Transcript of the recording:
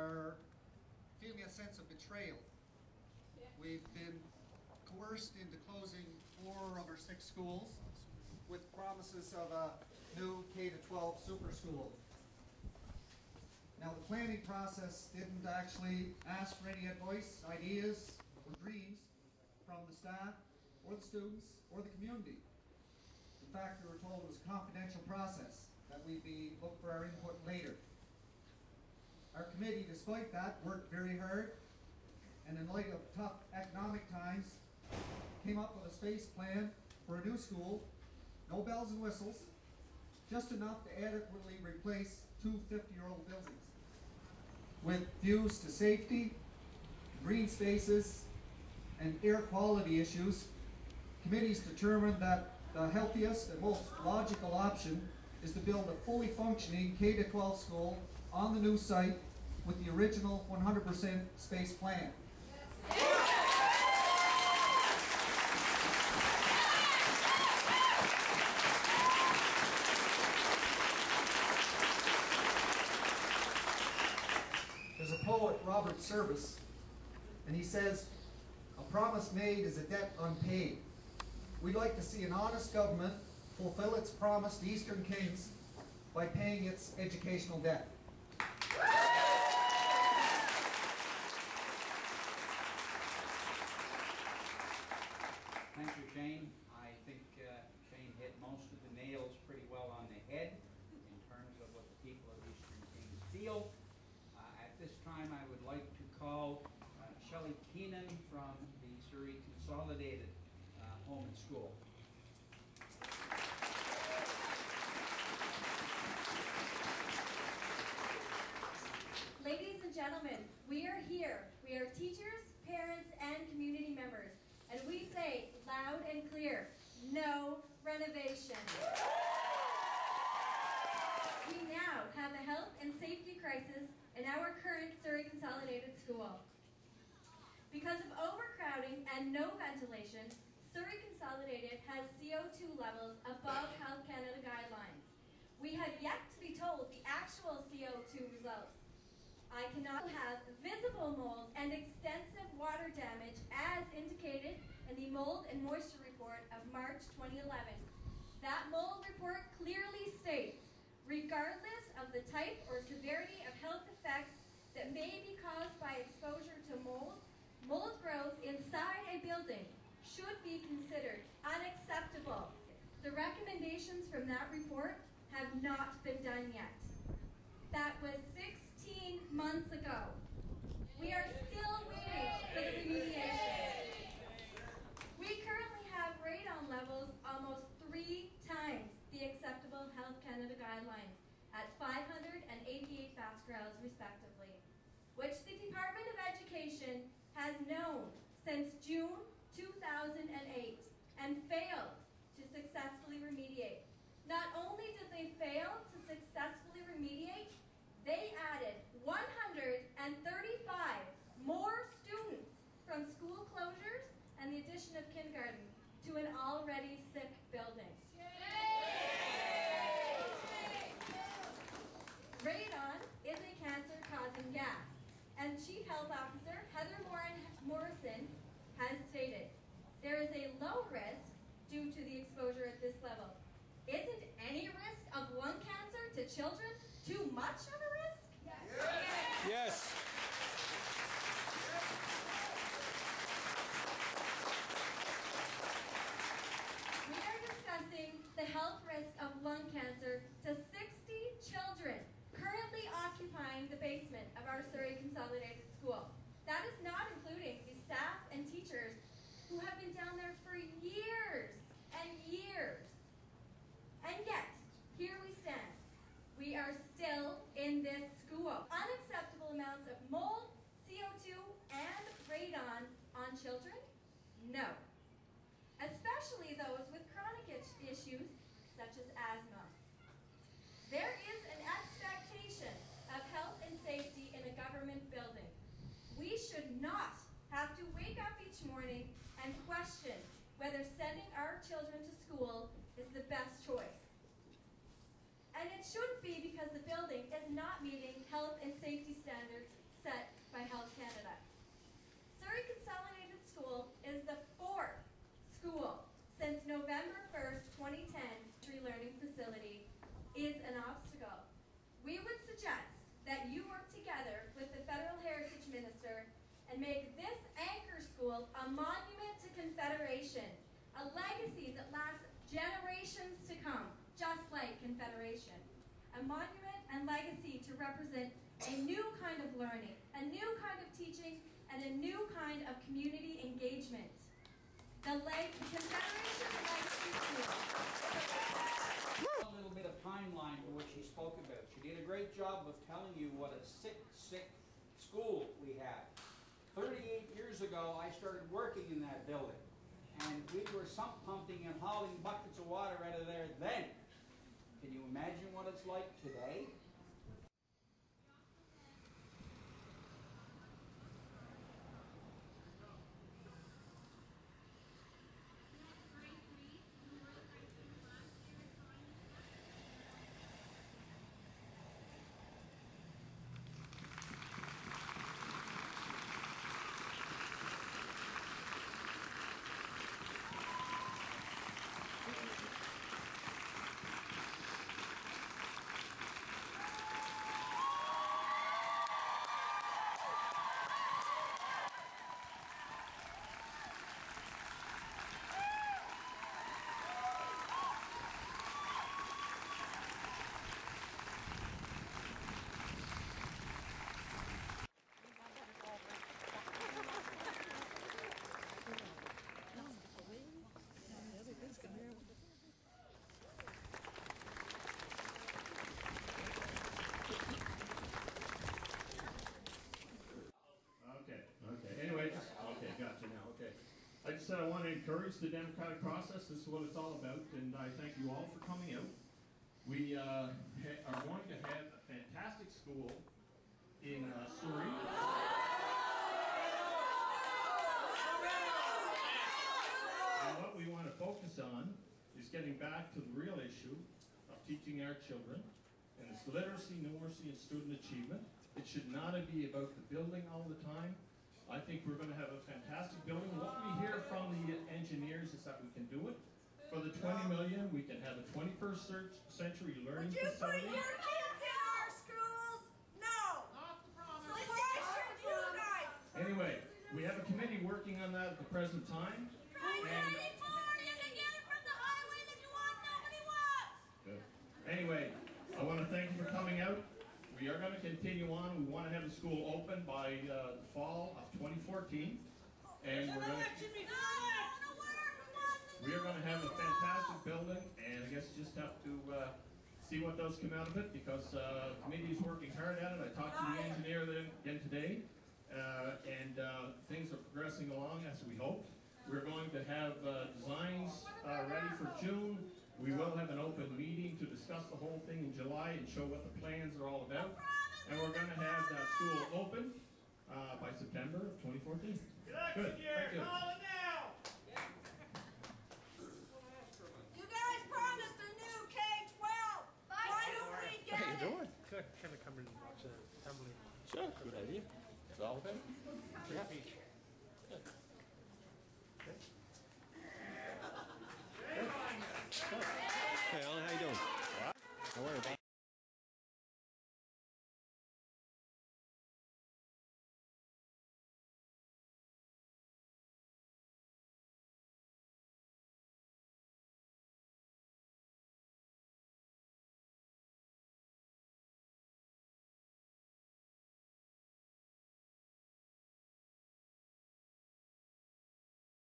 are feeling a sense of betrayal. We've been coerced into closing 4 of our 6 schools with promises of a new K-12 super school. Now, the planning process didn't actually ask for any advice, ideas, or dreams from the staff, or the students, or the community. In fact, we were told it was a confidential process, that we'd be looking for our input later. Our committee, despite that, worked very hard, and in light of tough economic times, came up with a space plan for a new school, no bells and whistles, just enough to adequately replace 2 50-year-old buildings. With views to safety, green spaces, and air quality issues, committees determined that the healthiest and most logical option is to build a fully functioning K-12 school on the new site with the original 100% space plan. There's a poet, Robert Service, and he says, "A promise made is a debt unpaid." We'd like to see an honest government fulfill its promise to Eastern Kings by paying its educational debt. Thank you, Shane. I think Shane hit most of the nails pretty well on the head in terms of what the people of Eastern Kings feel. At this time, I would like to call Shelley Keenan from the Souris Consolidated Home and School. Ladies and gentlemen, we are here. We are teachers, parents, and community members. And we say loud and clear, no renovation. We now have a health and safety crisis in our current Souris Consolidated School. Because of overcrowding and no ventilation, Souris Consolidated has CO2 levels above Health Canada guidelines. We have yet to be told the actual CO2 results. I cannot have visible mold and extensive water damage as indicated in the Mold and Moisture Report of March 2011. That mold report clearly states, regardless of the type or severity of health effects that may be caused by exposure to mold, mold growth inside a building should be considered unacceptable. The recommendations from that report have not been done yet. That was 16 months ago. We are still waiting for the remediation. We currently have radon levels almost 3 times the acceptable Health Canada guidelines at 588 pascals respectively, which the Department of Education has known since June 2008 and failed to successfully remediate. Not only did they fail to successfully remediate, they added 135 more students from school closures and the addition of kindergarten to an already sick building. Radon is a cancer-causing gas, and Chief Health Officer Heather Morrison has stated, there is a low risk due to the exposure at this level. Isn't any risk of lung cancer to children too much of a risk? Yes. Yes. We are discussing the health risk of lung cancer to 60 children currently occupying the basement of our Souris Consolidated School. That is not including the staff and teachers who have been down there for years and years. And yet, here we stand. We are still in this school. Unacceptable amounts of mold, CO2, and radon on children? No. Especially those with chronic issues, such as asthma. There is an expectation of health and safety in a government building. We should not have to wake up each morning and question whether sending our children to school is the best choice. And it shouldn't be because the building is not meeting health and safety standards by Health Canada. Surrey Consolidated School is the 4th school since November 1st, 2010. Tree learning facility is an obstacle. We would suggest that you work together with the Federal Heritage Minister and make this anchor school a monument to Confederation, a legacy that lasts generations to come, just like Confederation. A monument and legacy to represent a new kind of learning, a new kind of teaching, and a new kind of community engagement. The Confederation Legacy School. A little bit of timeline for what she spoke about. She did a great job of telling you what a sick school we had. 38 years ago, I started working in that building, and we were sump pumping and hauling buckets of water out of there then. Can you imagine what it's like today? I want to encourage the democratic process. This is what it's all about, and I thank you all for coming out. We are going to have a fantastic school in Surrey. And what we want to focus on is getting back to the real issue of teaching our children, and it's literacy, numeracy, and student achievement. It should not be about the building all the time. I think we're going to have a fantastic building. What we hear from the engineers is that we can do it. For the $20 million, we can have a 21st century learning facility. Would you put your kids in our schools? No. Not the promise. So why should you guys? Anyway, we have a committee working on that at the present time. You can get it from the highway that you want, nobody wants. Good. Anyway, I want to thank you for coming out. We are going to continue on. We want to have the school open by the fall of 2014. And we are going to have a fantastic building, and I guess you just have to see what does come out of it, because the committee is working hard at it. I talked to the engineer again today, and things are progressing along as we hoped. We're going to have designs ready for June. We will have an open meeting to discuss the whole thing in July and show what the plans are all about. And we're going to have that school open by September of 2014. Good. Thank you. You guys promised a new K12. Why don't we get it? Good. Kind of come and watch the assembly. Sure, good idea. It's all about